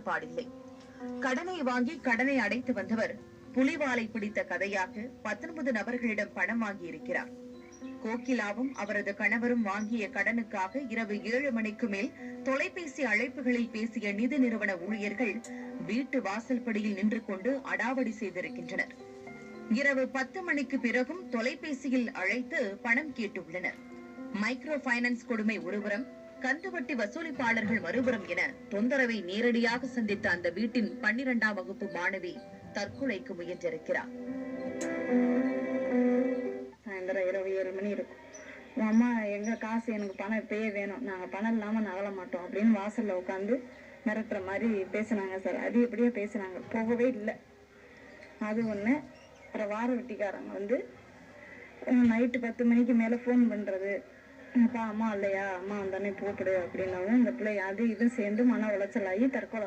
கட்டுப்பாடில்லை. கடனை வாங்கி கடனை அடைத்து வந்தவர் புலிவாலை பிடித்த கதையாக 19 நபர்களிடம் பணம் வாங்கியிருக்கிறார். கோகிலாவும் அவரது கணவரும் வாங்கிய கடனுக்காக இரவு 7 மணிக்கு மேல் தொலைபேசி அழைப்புகளில் பேசிய நிதி நிறுவன ஊழியர்கள் வீட்டு வாசல்படியில் நின்று கொண்டு அடாவடி செய்திருக்கின்றனர். இரவு 10 மணிக்கு பிறகும் தொலைபேசியில் அழைத்து பணம் கேட்டுள்ளனர். மைக்ரோ பைனான்ஸ் கொடுமை ஒருபுறம், கந்துவட்டி வசூலிப்பாளர்கள் மறுபுறம் என தொந்தரவை நேரடியாக சந்தித்த அந்த வீட்டின் 12ஆம் வகுப்பு மாணவி தற்கொலைக்கு முயன்றிருக்கிறார். சாயந்தரம் இரவு 7 மணி இருக்கும். அம்மா எங்க காசு, எனக்கு பணம் இப்பயே வேணும், நாங்க பணம் இல்லாம நகல மாட்டோம் அப்படின்னு வாசல்ல உட்காந்து மிரட்டுற மாதிரி பேசினாங்க சார். அது எப்படியோ பேசினாங்க, போகவே இல்லை. அது ஒண்ணு. அப்புறம் வார வெட்டிக்காரங்க வந்து நைட்டு 10 மணிக்கு மேல போன் பண்றது, அப்பா அம்மா இல்லையா, அம்மா வந்தானே கூப்பிடு அப்படின்னாலும் இந்த பிள்ளை அது இது சேர்ந்து மன உளைச்சலாகி தற்கொலை